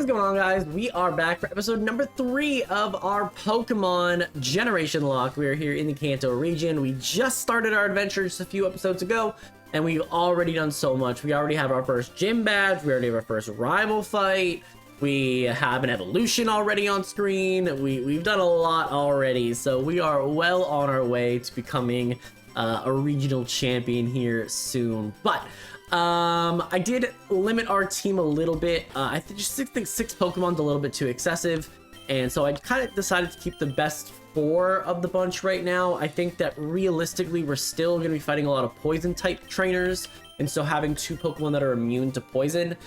is going on, guys? We are back for episode number 3 of our Pokemon Generationlocke. We are here in the Kanto region. We just started our adventure just a few episodes ago, and we've already done so much. We already have our first gym badge. We already have our first rival fight. We have an evolution already on screen. We've done a lot already, so we are well on our way to becoming a regional champion here soon. But I did limit our team a little bit. I just think 6 Pokemon's a little bit too excessive, and so I kind of decided to keep the best 4 of the bunch right now. I think that realistically we're still going to be fighting a lot of poison type trainers, and so having 2 Pokemon that are immune to poison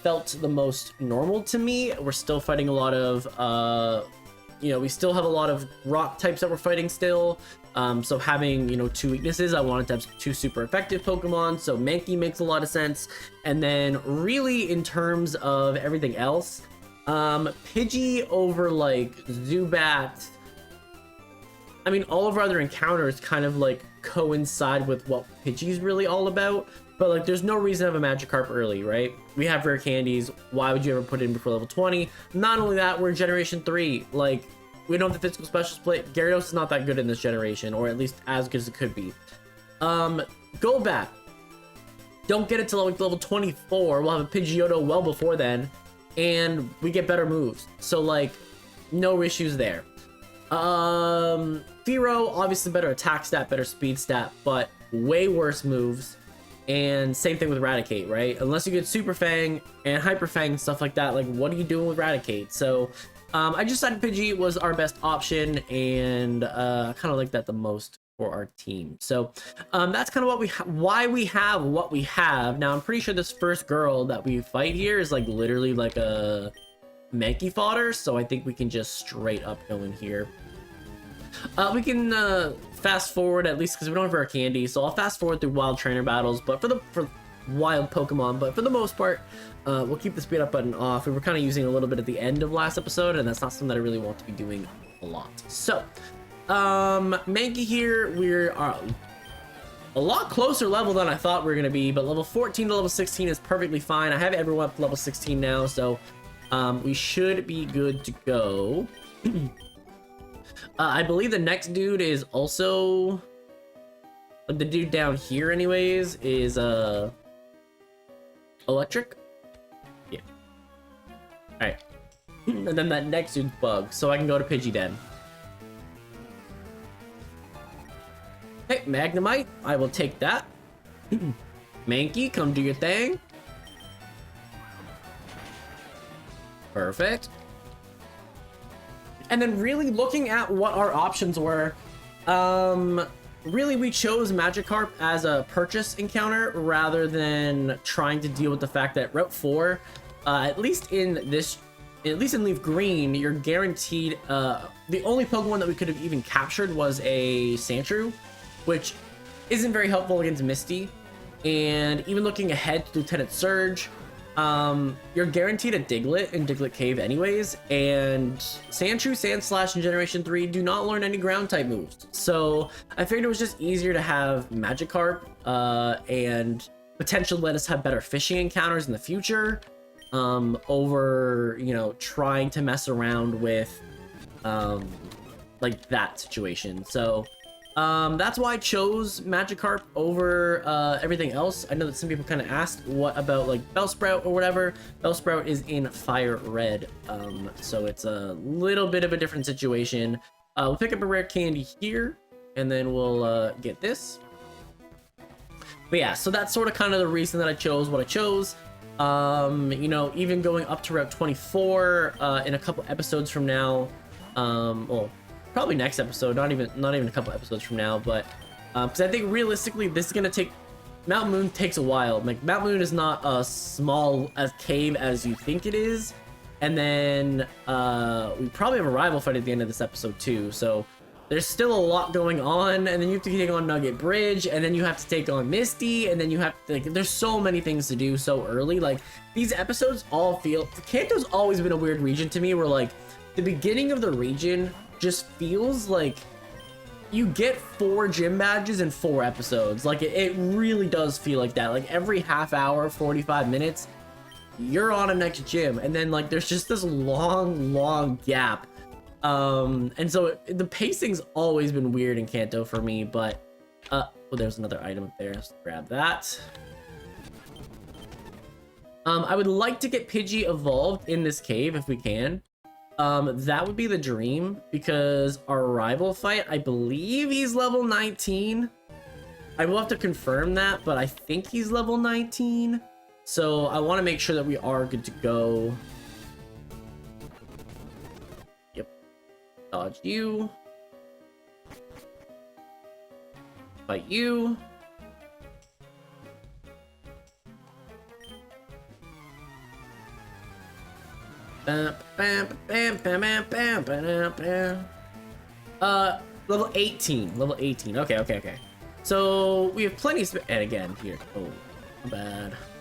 felt the most normal to me. We're still fighting a lot of we still have a lot of rock types that we're fighting still. So having, 2 weaknesses, I wanted to have 2 super effective Pokemon, so Mankey makes a lot of sense. And then really in terms of everything else, Pidgey over like Zubat, I mean, all of our other encounters kind of like coincide with what Pidgey's really all about, but like there's no reason to have a Magikarp early, right? We have rare candies. Why would you ever put it in before level 20? Not only that, we're in generation 3. Like, we don't have the physical special split. Gyarados is not that good in this generation, or at least as good as it could be. Go back. Don't get it till like level 24. We'll have a Pidgeotto well before then, and we get better moves. So like, no issues there. Fearow, obviously better attack stat, better speed stat, but way worse moves. And same thing with Raticate, right? Unless you get Super Fang and Hyper Fang and stuff like that, like what are you doing with Raticate? So I just decided Pidgey was our best option, and I kind of like that the most for our team. So that's kind of why we have what we have. Now I'm pretty sure this first girl that we fight here is like literally like a Mankey fodder, so I think we can just straight up go in here. We can fast forward, at least because we don't have rare candy, so I'll fast forward through wild trainer battles, but for wild Pokemon, but for the most part we'll keep the speed up button off. We were kind of using a little bit at the end of last episode, and that's not something that I really want to be doing a lot. So Mankey here, we're a lot closer level than I thought we were going to be, but level 14 to level 16 is perfectly fine. I have everyone up to level 16 now, so we should be good to go. I believe the next dude is also the dude down here anyways is electric. Yeah. All right. And then that next dude's bug, so I can go to Pidgey Den. Hey, Magnemite, I will take that. Mankey, come do your thing. Perfect. And then really looking at what our options were, really we chose Magikarp as a purchase encounter rather than trying to deal with the fact that Route 4, at least in Leaf Green, you're guaranteed, the only Pokemon that we could have even captured was a Sandshrew, which isn't very helpful against Misty. And even looking ahead to Lieutenant Surge, you're guaranteed a Diglett in Diglett Cave anyways, and Sandshrew, Sandslash, and Generation 3 do not learn any ground type moves. So I figured it was just easier to have Magikarp and potentially let us have better fishing encounters in the future over, trying to mess around with like that situation. So that's why I chose Magikarp over everything else. I know that some people kind of asked, what about like Bellsprout or whatever? Bellsprout is in Fire Red, so it's a little bit of a different situation. We'll pick up a rare candy here, and then we'll get this. But yeah, so that's sort of kind of the reason that I chose what I chose. Even going up to Route 24 in a couple episodes from now, well, probably next episode, not even a couple episodes from now, but because I think realistically this is gonna take, Mount Moon takes a while. Like, Mount Moon is not a small cave as you think it is, and then we probably have a rival fight at the end of this episode too, so there's still a lot going on. And then you have to take on Nugget Bridge, and then you have to take on Misty, and then you have to, like, there's so many things to do so early. Like, these episodes all feel, Kanto's always been a weird region to me, where like the beginning of the region just feels like you get 4 gym badges in 4 episodes. Like, it really does feel like that. Like, every half hour, 45 minutes, you're on a next gym. And then like there's just this long gap. And so the pacing's always been weird in Kanto for me, but well, there's another item up there. Let's grab that. I would like to get Pidgey evolved in this cave if we can. That would be the dream, because our rival fight, I believe he's level 19. I will have to confirm that, but I think he's level 19. So I want to make sure that we are good to go. Yep. Dodge you. Fight you. Level 18. Level 18. Okay. So we have plenty of and again here. Oh,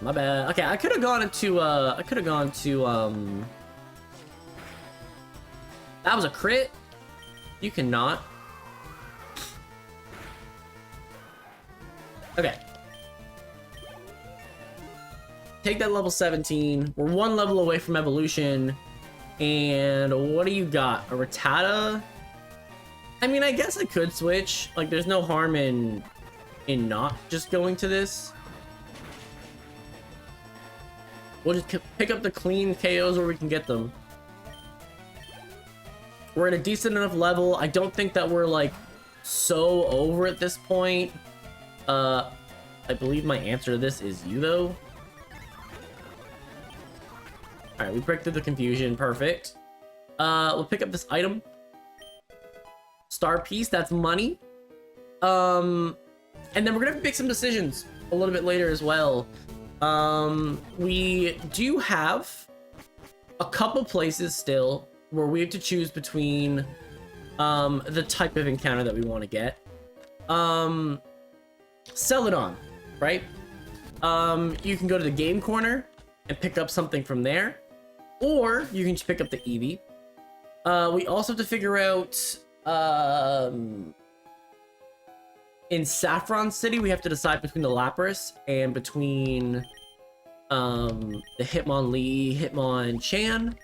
my bad. Okay, I could have gone into that was a crit. You cannot. Okay. Take that level 17. We're one level away from evolution. And what do you got? A Rattata? I mean, I guess I could switch. Like, there's no harm in not just going to this. We'll just pick up the clean KOs where we can get them. We're at a decent enough level. I don't think that we're like so over at this point. I believe my answer to this is you though. All right, we break through the confusion. Perfect. We'll pick up this item. Star piece, that's money. And then we're gonna have to make some decisions a little bit later as well. We do have a couple places still where we have to choose between the type of encounter that we want to get. Celadon, right? You can go to the game corner and pick up something from there, or you can just pick up the Eevee. We also have to figure out in Saffron City, we have to decide between the Lapras and between the Hitmonlee, Hitmonchan.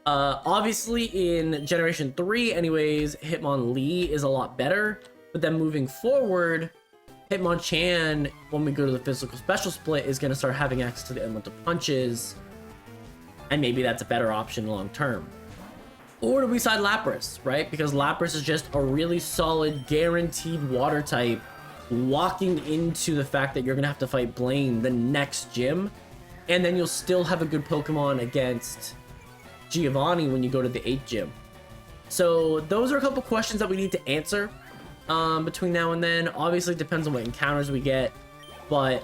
Obviously in Generation 3 anyways, Hitmonlee is a lot better, but then moving forward, Hitmonchan, when we go to the physical special split, is going to start having access to the elemental punches, and maybe that's a better option long term. Or do we side Lapras, right? Because Lapras is just a really solid, guaranteed water type, walking into the fact that you're going to have to fight Blaine the next gym, and then you'll still have a good Pokemon against Giovanni when you go to the 8th gym. So those are a couple questions that we need to answer between now and then. Obviously it depends on what encounters we get, but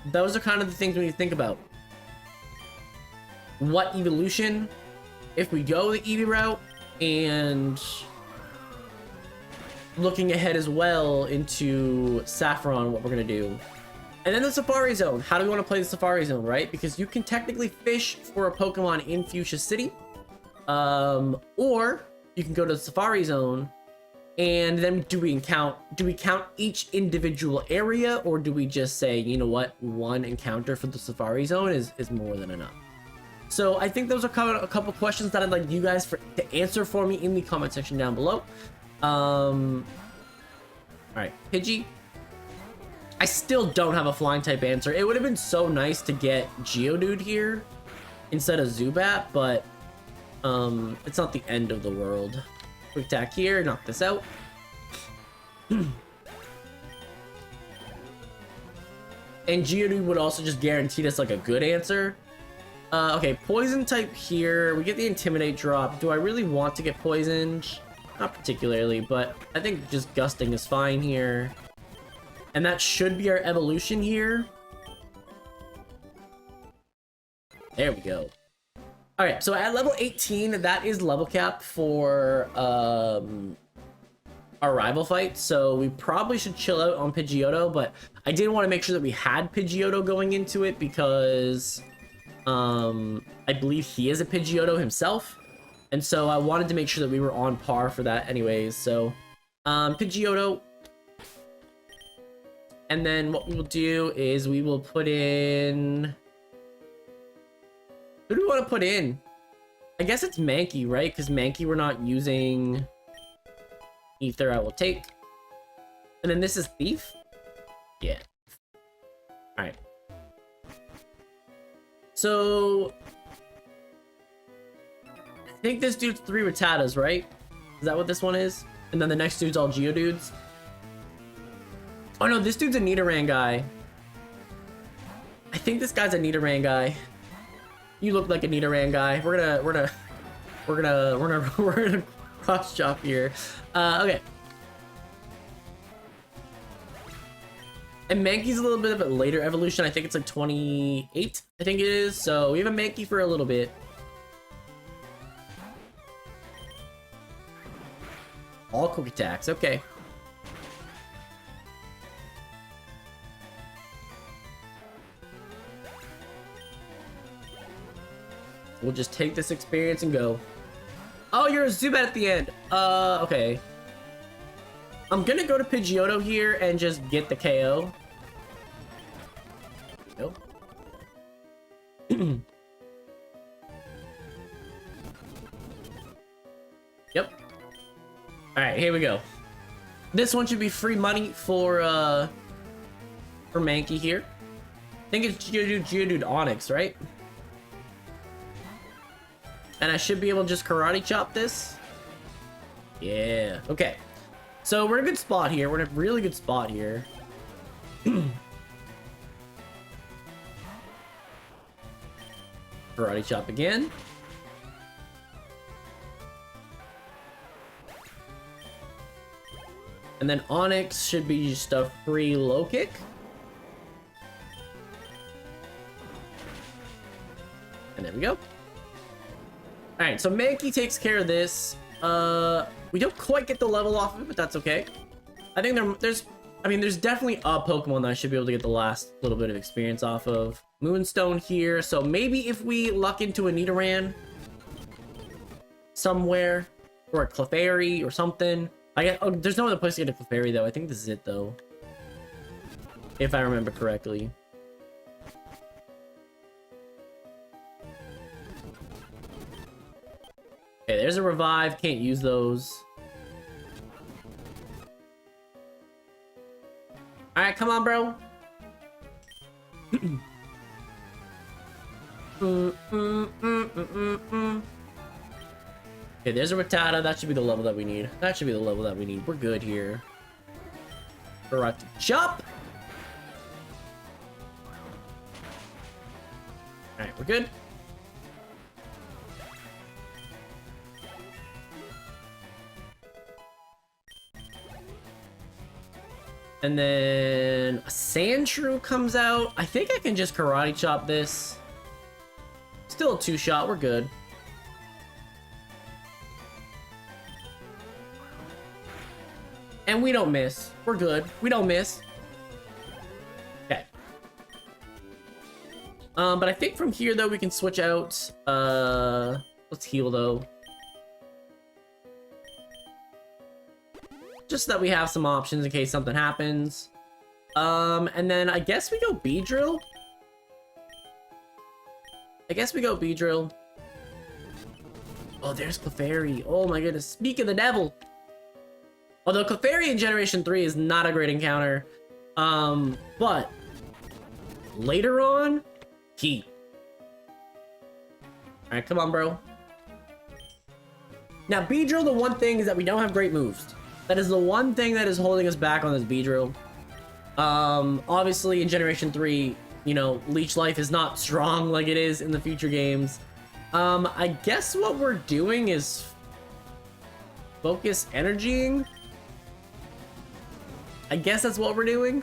those are kind of the things we need to think about. What evolution, if we go the Eevee route, and looking ahead as well into Saffron, what we're gonna do. And then the Safari Zone. How do we want to play the Safari Zone, right? Because you can technically fish for a Pokemon in Fuchsia City, or you can go to the Safari Zone, and then do we count each individual area, or do we just say, you know what, one encounter for the Safari Zone is more than enough? So I think those are a couple questions that I'd like you guys to answer for me in the comment section down below. All right, Pidgey. I still don't have a flying type answer. It would have been so nice to get Geodude here instead of Zubat, but it's not the end of the world. Quick attack here, knock this out. And Geodude would also just guarantee us like a good answer. Okay, poison type here. We get the Intimidate drop. Do I really want to get poisoned? Not particularly, but I think just gusting is fine here. And that should be our evolution here. There we go. All right, so at level 18, that is level cap for our rival fight. So we probably should chill out on Pidgeotto, but I did want to make sure that we had Pidgeotto going into it because I believe he is a Pidgeotto himself. And so I wanted to make sure that we were on par for that anyways. So Pidgeotto. And then what we will do is we will put in Who do we want to put in? I guess it's Mankey, right? Because Mankey we're not using. Ether I will take. And then this is Thief? Yeah. Alright. So... I think this dude's 3 Rattatas, right? Is that what this one is? And then the next dude's all Geodudes? Oh no, this dude's a Nidoran guy. I think this guy's a Nidoran guy. You look like a Nidoran guy. We're gonna cross chop here. Okay. And Mankey's a little bit of a later evolution. I think it's like 28, I think it is. So we have a Mankey for a little bit. All quick attacks, okay. We'll just take this experience and go. Oh, you're a Zubat at the end. Okay. I'm gonna go to Pidgeotto here and just get the KO. Nope. Yep. Alright, here we go. This one should be free money for Mankey here. I think it's Geodude Onyx, right? And I should be able to just karate chop this. Yeah, okay. So we're in a good spot here. We're in a really good spot here. Karate chop again. And then Onyx should be just a free low kick. And there we go. Alright, so Mankey takes care of this. We don't quite get the level off of it, but that's okay. I think there's definitely a Pokemon that I should be able to get the last little bit of experience off of. Moonstone here, so maybe if we luck into a Nidoran somewhere, or a Clefairy or something. There's no other place to get a Clefairy though. I think this is it though, if I remember correctly. Okay, there's a revive. Can't use those. All right, come on, bro. Okay, there's a Rattata. That should be the level that we need. That should be the level that we need. We're good here. Karate chop. All right, we're good. And then a Sandshrew comes out. I think I can just karate chop this. Still a 2-shot. We're good. And we don't miss. We're good. We don't miss. Okay. But I think from here though we can switch out. Let's heal though. Just so that we have some options in case something happens. And then I guess we go Beedrill. Oh, there's Clefairy. Oh my goodness. Speak of the devil. Although Clefairy in Generation 3 is not a great encounter. But later on, key. Alright, come on, bro. Now, Beedrill, the one thing is that we don't have great moves. That is the one thing that is holding us back on this Beedrill. Obviously in Generation 3, you know, Leech Life is not strong like it is in the future games. I guess what we're doing is focus energying. I guess that's what we're doing.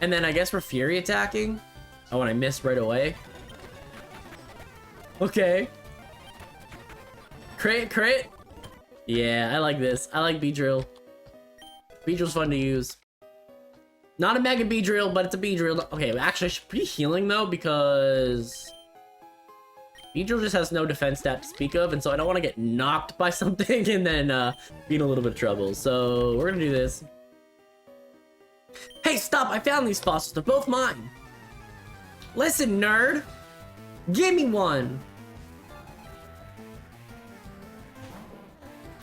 And then I guess we're Fury attacking. Oh, and I missed right away. Okay. Crit. Yeah, I like this. I like Beedrill. Beedrill's fun to use. Not a Mega Beedrill, but it's a Beedrill. Okay, actually, I should be healing though because Beedrill just has no defense stat to speak of, and so I don't want to get knocked by something and then be in a little bit of trouble. So we're gonna do this. Hey, stop! I found these fossils. They're both mine. Listen, nerd. Give me one.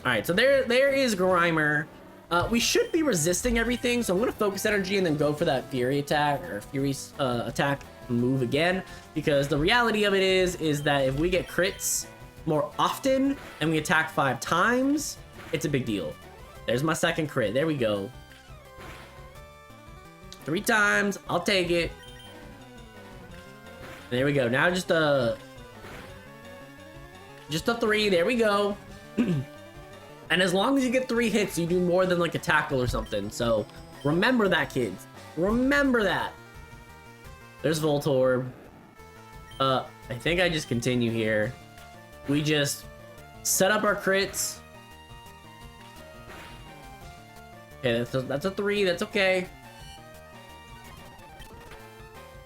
All right, so there is Grimer. We should be resisting everything, so I'm gonna focus energy and then go for that Fury attack or Fury attack move again, because the reality of it is that if we get crits more often and we attack 5 times, it's a big deal. There's my second crit. There we go. 3 times. I'll take it. There we go. Now just a 3. There we go. And as long as you get 3 hits, you do more than like a tackle or something. So remember that, kids. Remember that. There's Voltorb. I think I just continue here. We just set up our crits. Okay, that's a 3. That's okay.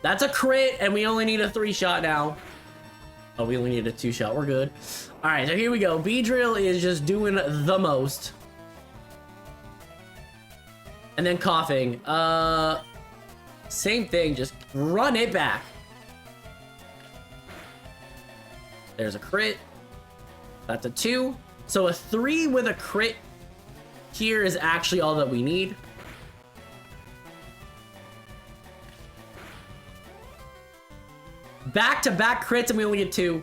That's a crit, and we only need a 3-shot now. Oh, we only need a 2-shot. We're good. All right, so here we go. Beedrill is just doing the most. And then coughing. Same thing. Just run it back. There's a crit. That's a 2. So a 3 with a crit here is actually all that we need. Back-to-back crits and we only get 2.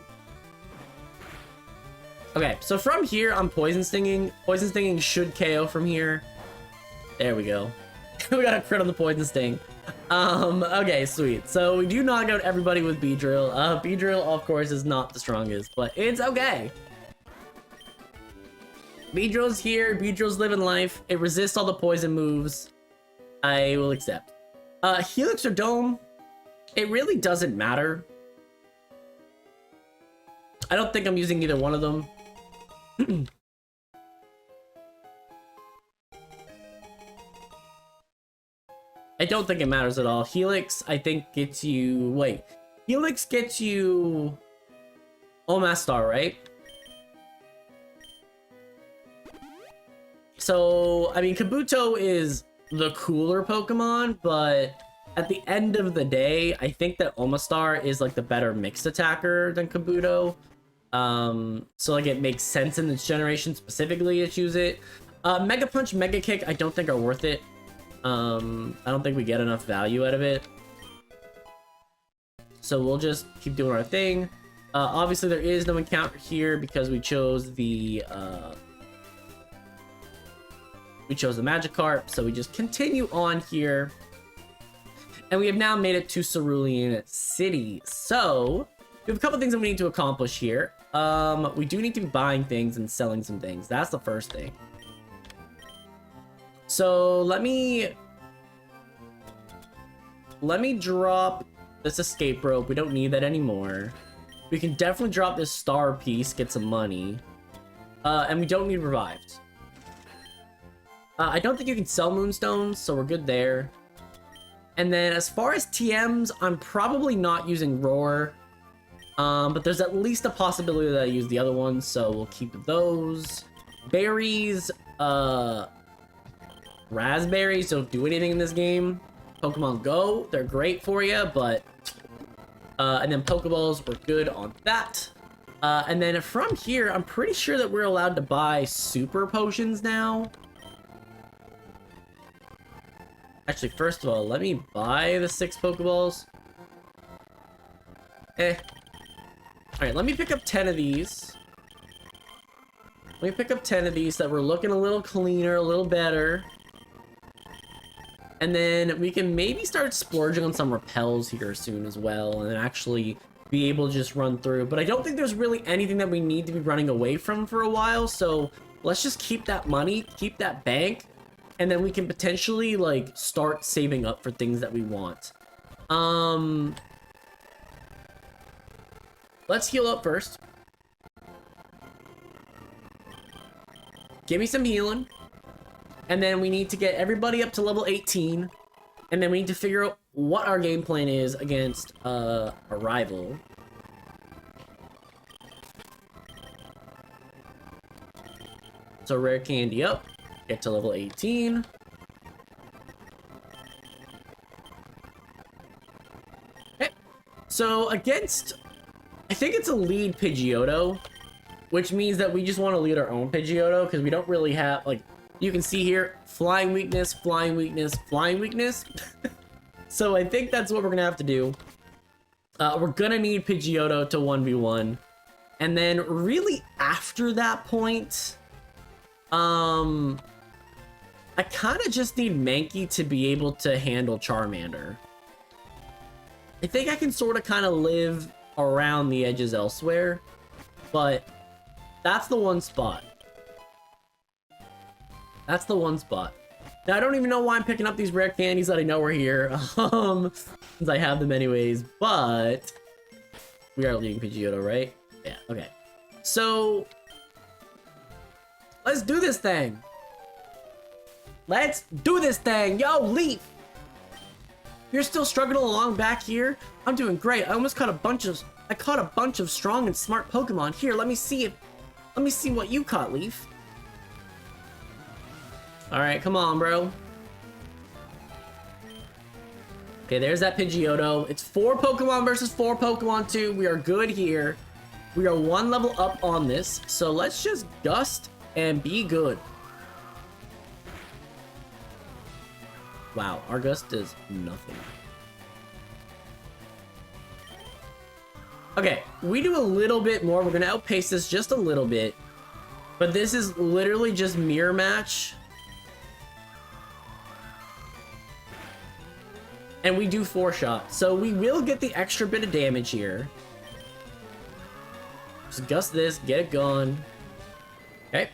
Okay, so from here, I'm Poison Stinging. Poison Stinging should KO from here. There we go. We got a crit on the Poison Sting. Okay, sweet. So we do knock out everybody with Beedrill. Beedrill, of course, is not the strongest, but it's okay. Beedrill's here. Beedrill's living life. It resists all the poison moves. I will accept. Helix or Dome, it really doesn't matter. I don't think I'm using either one of them. I don't think it matters at all. Helix, I think, gets you... Wait. Helix gets you... Omastar, right? So, I mean, Kabuto is the cooler Pokemon, but at the end of the day, I think that Omastar is, like, the better mixed attacker than Kabuto. So, like, it makes sense in this generation specifically to choose it. Mega Punch, Mega Kick, I don't think are worth it. I don't think we get enough value out of it. So we'll just keep doing our thing. Obviously there is no encounter here because we chose the Magikarp, so we just continue on here. And we have now made it to Cerulean City. So we have a couple things that we need to accomplish here. We do need to be buying things and selling some things. That's the first thing. So let me drop this escape rope. We don't need that anymore. We can definitely drop this star piece, get some money. And we don't need revived. I don't think you can sell moonstones, so we're good there. And then as far as TMs, I'm probably not using Roar. But there's at least a possibility that I use the other ones, so we'll keep those. Berries, Raspberries don't do anything in this game. Pokemon Go, they're great for you, but... and then Pokeballs, we're good on that. And then from here, I'm pretty sure that we're allowed to buy super potions now. Actually, first of all, let me buy the 6 Pokeballs. Alright, let me pick up 10 of these. Let me pick up 10 of these that we're looking a little cleaner, a little better. And then we can maybe start splurging on some repels here soon as well, and actually be able to just run through. But I don't think there's really anything that we need to be running away from for a while, so let's just keep that money, keep that bank, and then we can potentially, like, start saving up for things that we want. Let's heal up first. Give me some healing. And then we need to get everybody up to level 18. And then we need to figure out what our game plan is against a rival. So rare candy up. Get to level 18. Okay. So against, I think it's a lead Pidgeotto, which means that we just want to lead our own Pidgeotto because we don't really have, like, you can see here, flying weakness, flying weakness, flying weakness. So I think that's what we're gonna have to do. We're gonna need Pidgeotto to 1v1. And then really after that point, I kind of just need Mankey to be able to handle Charmander. I think I can sort of kind of live around the edges elsewhere, but that's the one spot. That's the one spot. Now, I don't even know why I'm picking up these rare candies that I know are here, since I have them anyways, but we are leading Pidgeotto, right? Yeah, okay. So, let's do this thing. Let's do this thing. Yo, Leaf. You're still struggling along back here? I'm doing great. I almost caught a bunch of strong and smart Pokemon. Here, let me see what you caught, Leaf. All right, come on, bro. Okay, there's that Pidgeotto. It's 4 Pokemon versus 4 Pokemon 2. We are good here. We are 1 level up on this. So let's just gust and be good. Wow, our gust does nothing. Okay, we do a little bit more. We're gonna outpace this just a little bit. But this is literally just mirror match. And we do 4 shots. So we will get the extra bit of damage here. Just gust this, get it gone. Okay.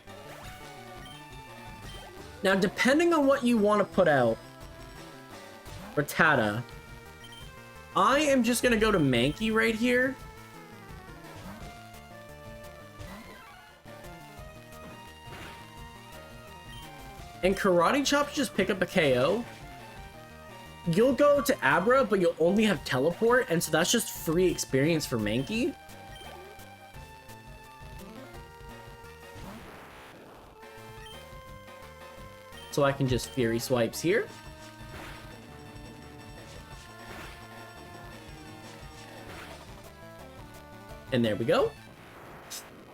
Now, depending on what you want to put out, Rattata, I am just gonna go to Mankey right here. And Karate Chop, just pick up a KO. You'll go to Abra, but you'll only have Teleport, and so that's just free experience for Mankey. So I can just Fury Swipes here. And there we go.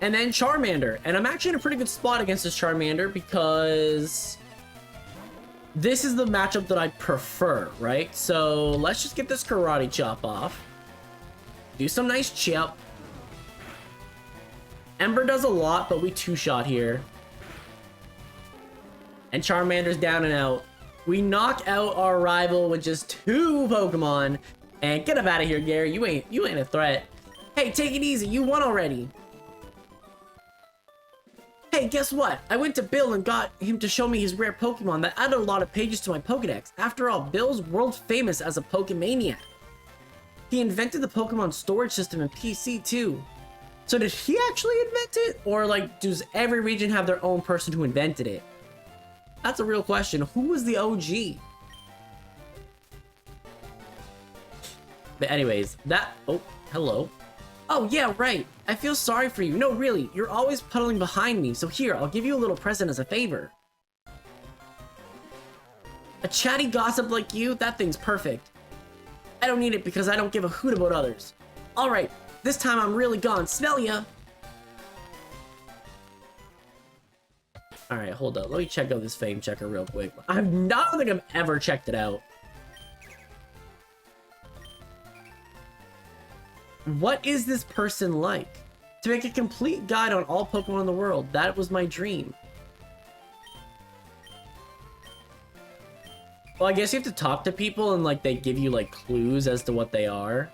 And then Charmander. And I'm actually in a pretty good spot against this Charmander because this is the matchup that I prefer, right? So let's just get this Karate Chop off. Do some nice chip. Ember does a lot, but we 2-shot here. And Charmander's down and out. We knock out our rival with just 2 Pokemon. And get up out of here, Gary. You ain't a threat. Hey, take it easy. You won already. Hey, guess what? I went to Bill and got him to show me his rare Pokemon that added a lot of pages to my Pokedex. After all, Bill's world famous as a Pokemaniac. He invented the Pokemon storage system in PC too. So did he actually invent it? Or like, does every region have their own person who invented it? That's a real question. Who was the OG? But anyways, oh, hello. Oh, yeah, right. I feel sorry for you. No, really, you're always puddling behind me. So here, I'll give you a little present as a favor. A chatty gossip like you? That thing's perfect. I don't need it because I don't give a hoot about others. All right, this time I'm really gone. Smell ya. All right, hold up. Let me check out this fame checker real quick. I don't think I've ever checked it out. What is this person like? To make a complete guide on all Pokemon in the world. That was my dream. Well, I guess you have to talk to people and like they give you like clues as to what they are.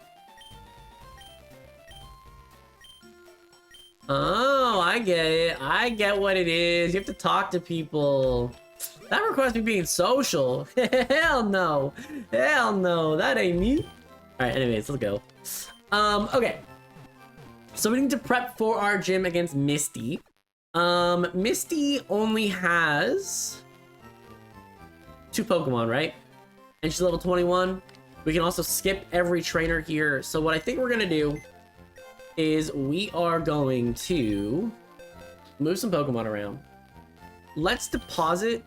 Oh, I get it. I get what it is. You have to talk to people. That requires me being social. Hell no. Hell no. That ain't me. Alright, anyways, let's go. Okay. So we need to prep for our gym against Misty. Misty only has 2 Pokemon, right? And she's level 21. We can also skip every trainer here. So what I think we're gonna do is we are going to move some Pokemon around. Let's deposit.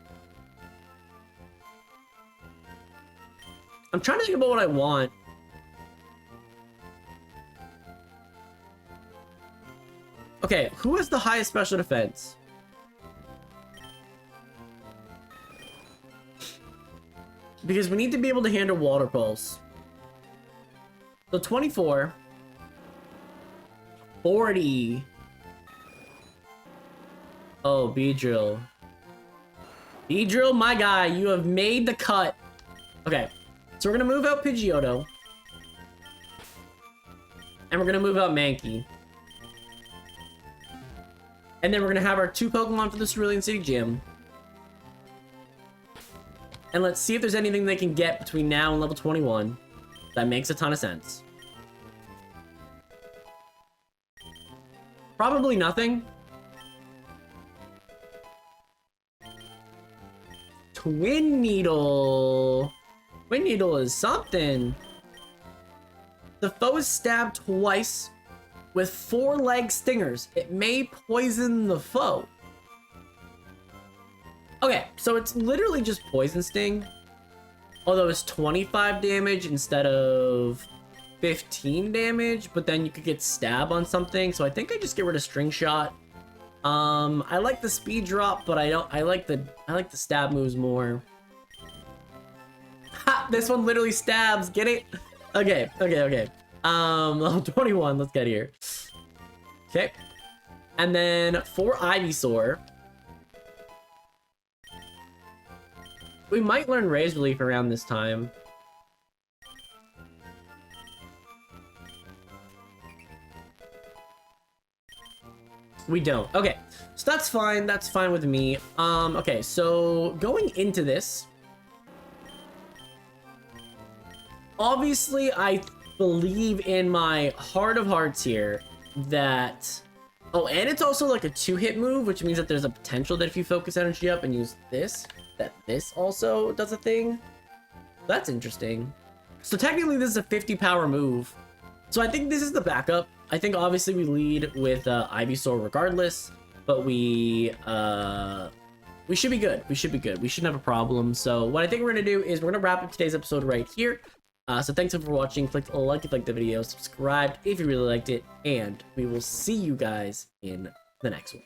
I'm trying to think about what I want. Okay, who has the highest special defense? Because we need to be able to handle water pulse. So 24. 40. Oh, Beedrill. Beedrill, my guy, you have made the cut. Okay, so we're gonna move out Pidgeotto. And we're gonna move out Mankey. And then we're gonna have our 2 Pokemon for the Cerulean City Gym. And let's see if there's anything they can get between now and level 21. That makes a ton of sense. Probably nothing. Twin Needle. Twin Needle is something. The foe is stabbed twice with 4-leg stingers. It may poison the foe. Okay, so it's literally just Poison Sting. Although it's 25 damage instead of 15 damage, but then you could get stab on something. So I think I just get rid of String Shot. I like the speed drop, but I like the stab moves more. Ha! This one literally stabs. Get it? Okay. Level 21. Let's get here. Okay. And then for Ivysaur, we might learn Razor Leaf around this time. We don't. Okay, so that's fine. That's fine with me. Okay, so going into this, obviously I believe in my heart of hearts here that... Oh, and it's also like a 2-hit move, which means that there's a potential that if you focus energy up and use this, that this also does a thing. That's interesting. So technically this is a 50 power move. So I think this is the backup. I think obviously we lead with Ivysaur regardless, but we should be good. We should be good. We shouldn't have a problem. So what I think we're gonna do is we're gonna wrap up today's episode right here. So thanks for watching. Click the like if you liked the video, subscribe if you really liked it, and we will see you guys in the next one.